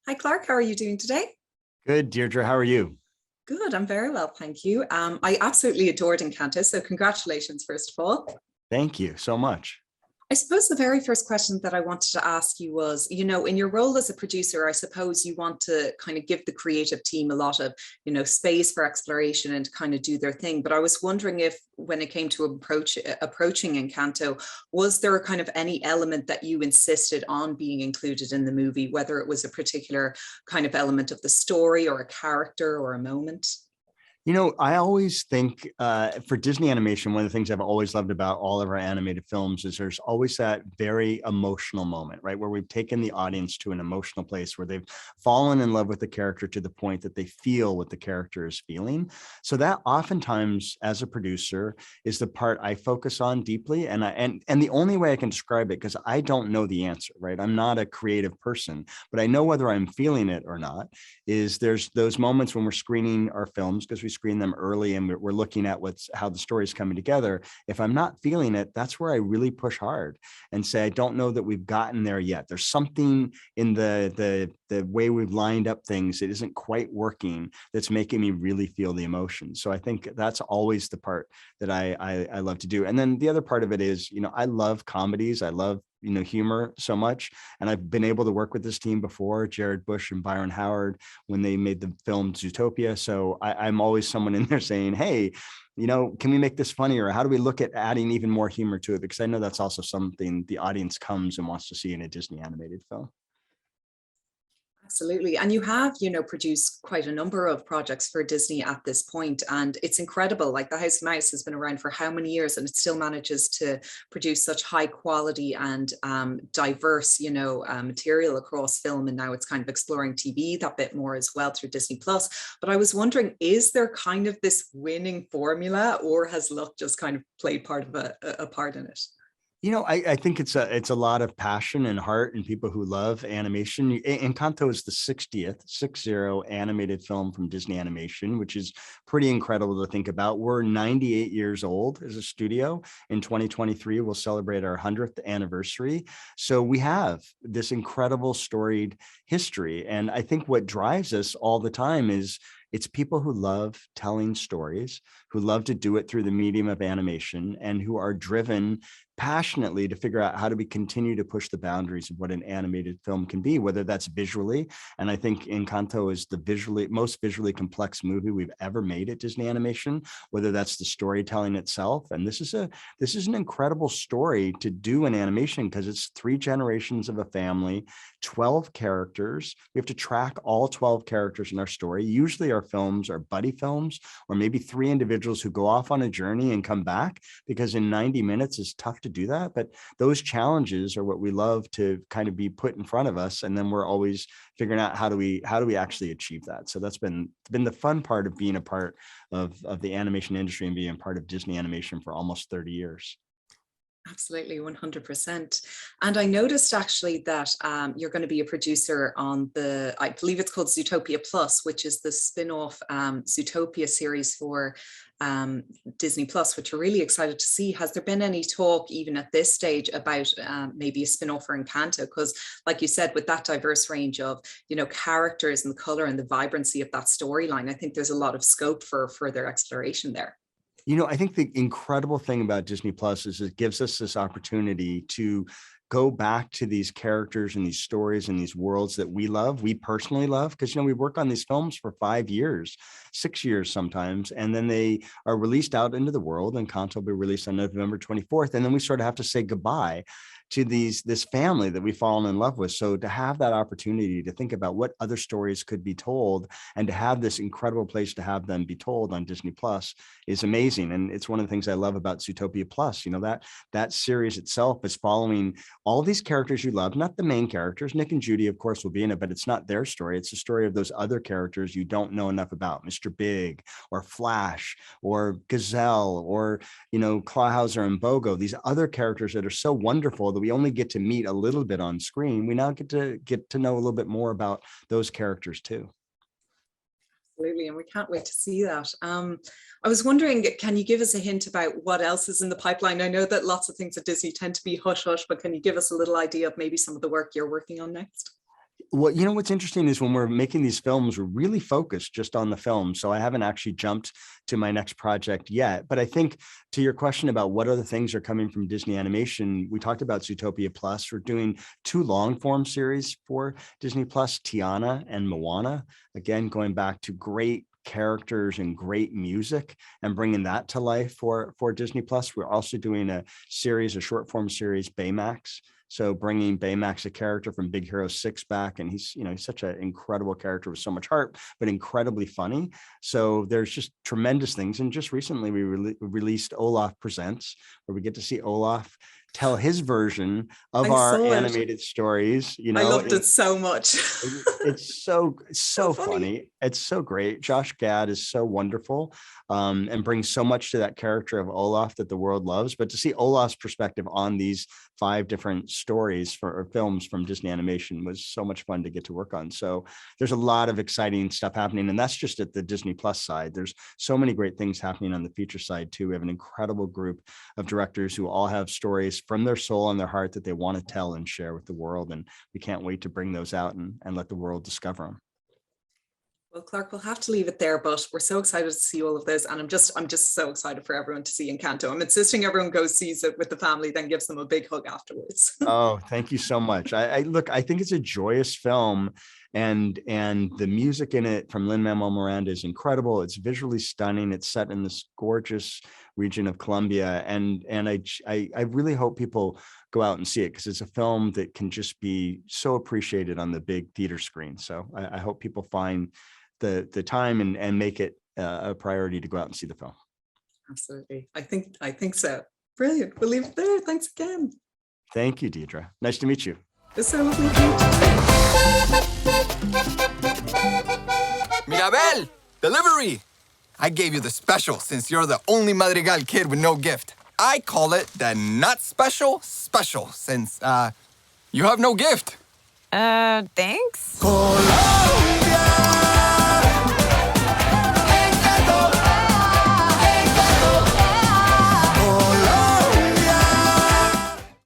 Hi, Clark. How are you doing today? Good, Deirdre. How are you? Good. I'm very well, thank you. I absolutely adored Encanto, so congratulations, first of all. Thank you so much. I suppose the very first question that I wanted to ask you was, in your role as a producer, I suppose you want to kind of give the creative team a lot of, space for exploration and to kind of do their thing. But I was wondering if, when it came to approaching Encanto, was there kind of any element that you insisted on being included in the movie, whether it was a particular kind of element of the story or a character or a moment? I always think for Disney animation, one of the things I've always loved about all of our animated films is there's always that very emotional moment, right? Where we've taken the audience to an emotional place where they've fallen in love with the character to the point that they feel what the character is feeling. So that oftentimes, as a producer, is the part I focus on deeply. And the only way I can describe it, because I don't know the answer, right? I'm not a creative person, but I know whether I'm feeling it or not, is there's those moments when we're screening our films, because we screen them early and we're looking at how the story is coming together. If I'm not feeling it, that's where I really push hard and say, I don't know that we've gotten there yet. There's something in the way we've lined up things that isn't quite working that's making me really feel the emotion. So I think that's always the part that I love to do. And then the other part of it is, I love comedies. I love humor so much. And I've been able to work with this team before, Jared Bush and Byron Howard, when they made the film Zootopia. So I'm always someone in there saying, hey, can we make this funnier? How do we look at adding even more humor to it? Because I know that's also something the audience comes and wants to see in a Disney animated film. Absolutely. And you have, produced quite a number of projects for Disney at this point, and it's incredible. Like the House Mouse has been around for how many years, and it still manages to produce such high quality and diverse, material across film. And now it's kind of exploring TV that bit more as well through Disney Plus. But I was wondering, is there kind of this winning formula, or has luck just kind of played part of a part in it? I think it's a lot of passion and heart and people who love animation. Encanto is the 60th animated film from Disney Animation, which is pretty incredible to think about. We're 98 years old as a studio. In 2023, we'll celebrate our 100th anniversary. So we have this incredible storied history. And I think what drives us all the time is it's people who love telling stories, who love to do it through the medium of animation, and who are driven passionately to figure out how do we continue to push the boundaries of what an animated film can be, whether that's visually. And I think Encanto is the most visually complex movie we've ever made at Disney Animation, whether that's the storytelling itself. And this is an incredible story to do in animation because it's 3 generations of a family, 12 characters. We have to track all 12 characters in our story. Usually our films are buddy films, or maybe 3 individuals who go off on a journey and come back, because in 90 minutes it's tough to do that. But those challenges are what we love to kind of be put in front of us. And then we're always figuring out how do we actually achieve that. So that's been the fun part of being a part of the animation industry and being a part of Disney Animation for almost 30 years. Absolutely, 100%. And I noticed actually that you're going to be a producer on I believe it's called Zootopia Plus, which is the spin-off Zootopia series for Disney Plus, which we're really excited to see. Has there been any talk, even at this stage, about maybe a spin-off for Encanto? Because like you said, with that diverse range of, characters and the color and the vibrancy of that storyline, I think there's a lot of scope for further exploration there. I think the incredible thing about Disney Plus is it gives us this opportunity to go back to these characters and these stories and these worlds that we love, we personally love, because, we work on these films for 5 years, 6 years sometimes, and then they are released out into the world, and Encanto will be released on November 24th. And then we sort of have to say goodbye to this family that we've fallen in love with. So to have that opportunity to think about what other stories could be told, and to have this incredible place to have them be told on Disney Plus is amazing. And it's one of the things I love about Zootopia Plus. That series itself is following all these characters you love, not the main characters. Nick and Judy, of course, will be in it, but it's not their story. It's the story of those other characters you don't know enough about, Mr. Big or Flash or Gazelle or, Clawhauser and Bogo, these other characters that are so wonderful that we only get to meet a little bit on screen. We now get to know a little bit more about those characters too. Absolutely, and we can't wait to see that. I was wondering, can you give us a hint about what else is in the pipeline? I know that lots of things at Disney tend to be hush hush, but can you give us a little idea of maybe some of the work you're working on next? Well, what's interesting is when we're making these films, we're really focused just on the film. So I haven't actually jumped to my next project yet. But I think to your question about what other things are coming from Disney Animation, we talked about Zootopia Plus. We're doing 2 long form series for Disney Plus, Tiana and Moana. Again, going back to great characters and great music and bringing that to life for Disney Plus. We're also doing a short form series, Baymax. So bringing Baymax, a character from Big Hero 6 back, and he's such an incredible character with so much heart, but incredibly funny. So there's just tremendous things. And just recently we released Olaf Presents, where we get to see Olaf tell his version of our animated stories. I loved it so much. It's so funny. It's so great. Josh Gad is so wonderful, and brings so much to that character of Olaf that the world loves. But to see Olaf's perspective on these 5 different stories or films from Disney Animation was so much fun to get to work on. So there's a lot of exciting stuff happening, and that's just at the Disney Plus side. There's so many great things happening on the feature side too. We have an incredible group of directors who all have stories from their soul and their heart that they want to tell and share with the world, and we can't wait to bring those out and let the world discover them. Well, Clark, we'll have to leave it there, but we're so excited to see all of this, and I'm just so excited for everyone to see Encanto. I'm insisting everyone goes sees it with the family, then gives them a big hug afterwards. Oh, thank you so much. I think it's a joyous film, and the music in it from Lin-Manuel Miranda is incredible. It's visually stunning. It's set in this gorgeous region of Colombia, and I really hope people go out and see it, because it's a film that can just be so appreciated on the big theater screen. So I hope people find the time and make it a priority to go out and see the film. Absolutely. I think so. Brilliant. We'll leave it there. Thanks again. Thank you, Deirdre. Nice to meet you. It's so lovely to meet you. Mirabel, delivery. I gave you the special since you're the only Madrigal kid with no gift. I call it the not special since, you have no gift. Thanks. Colombia.